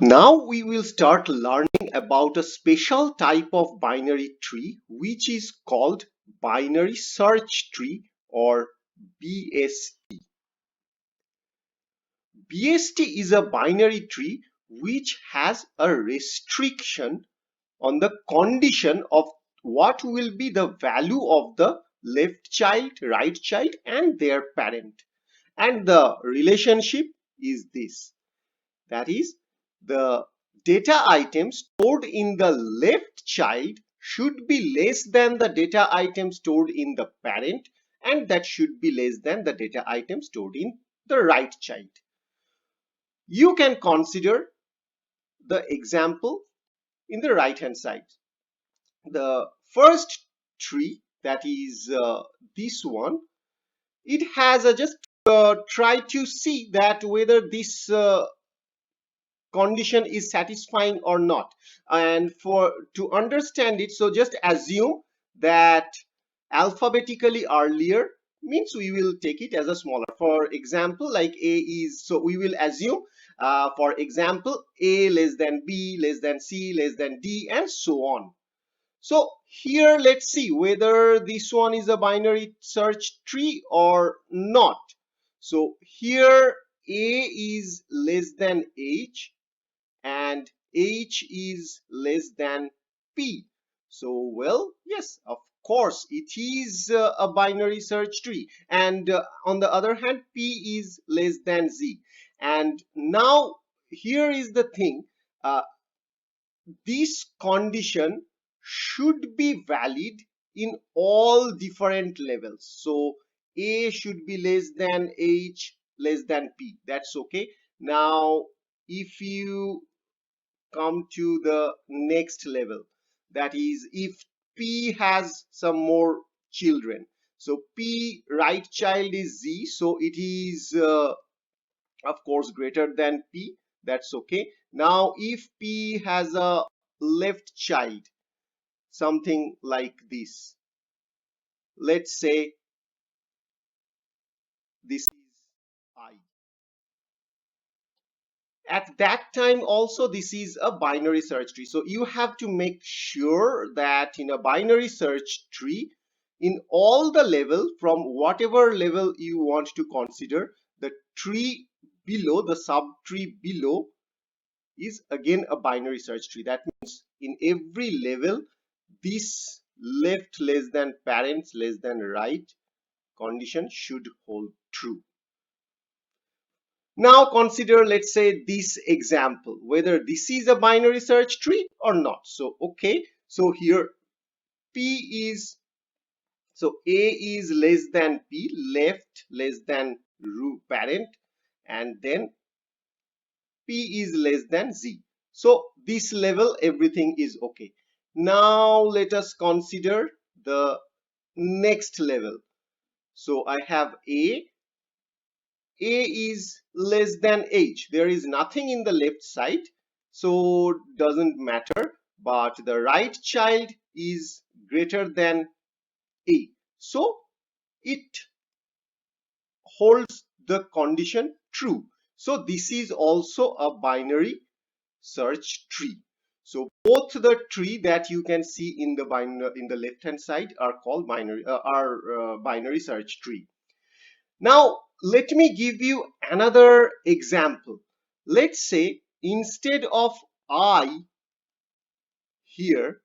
Now we will start learning about a special type of binary tree which is called binary search tree or BST. BST is a binary tree which has a restriction on the condition of what will be the value of the left child, right child and their parent. And the relationship is this. That is, the data item stored in the left child should be less than the data item stored in the parent, and that should be less than the data item stored in the right child. You can consider the example in the right hand side. The first tree, that is this one, it has a just try to see that whether this condition is satisfying or not, and for to understand it, so just assume that alphabetically earlier means we will take it as a smaller. For example, like a is, so we will assume for example a less than b less than c less than d and so on. So here let's see whether this one is a binary search tree or not. So here a is less than h and h is less than p. So, well, yes, of course, it is a binary search tree. And on the other hand, p is less than z. And now here is the thing. This condition should be valid in all different levels. So a should be less than h less than p. That's okay. Now, if you come to the next level, that is if p has some more children, so p right child is z, so it is of course greater than p. That's okay. Now if p has a left child, something like this, let's say this is I, at that time also this is a binary search tree. So you have to make sure that in a binary search tree, in all the level, from whatever level you want to consider, the tree below, the subtree below, is again a binary search tree. That means in every level this left less than parents less than right condition should hold true. Now consider, let's say, this example, whether this is a binary search tree or not. So, okay, so here P is, so A is less than P, left less than parent, and then P is less than Z. So this level, everything is okay. Now let us consider the next level. So I have A is less than H. There is nothing in the left side, so doesn't matter, but the right child is greater than A. So it holds the condition true. So this is also a binary search tree. So both the tree that you can see in the left hand side are called binary search tree. Now, let me give you another example. Let's say instead of I here,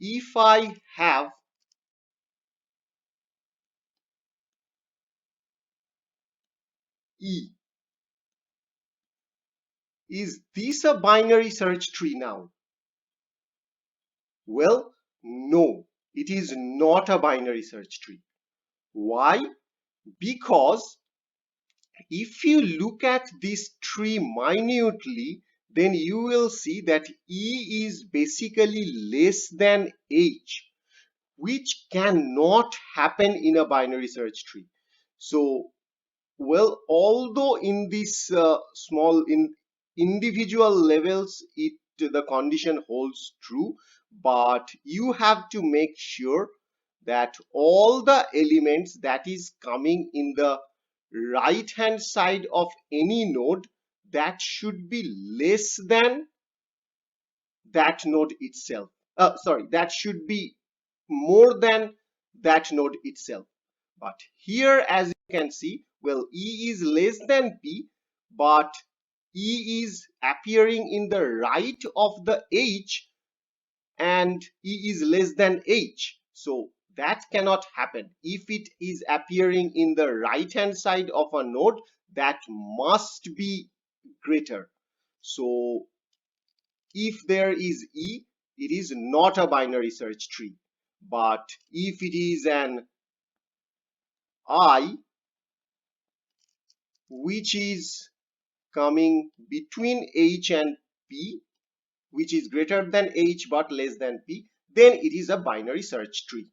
if I have E, is this a binary search tree now? Well, no, it is not a binary search tree. Why? Because if you look at this tree minutely, then you will see that E is basically less than H, which cannot happen in a binary search tree. So, well, although in this small in individual levels the condition holds true, but you have to make sure that all the elements that is coming in the right hand side of any node, that should be less than that node itself. Sorry, that should be more than that node itself. But here, as you can see, well, E is less than P, but E is appearing in the right of the H and E is less than H. So that cannot happen. If it is appearing in the right hand side of a node, that must be greater. So if there is E, it is not a binary search tree. But if it is an I, which is coming between H and P, which is greater than H but less than P, then it is a binary search tree.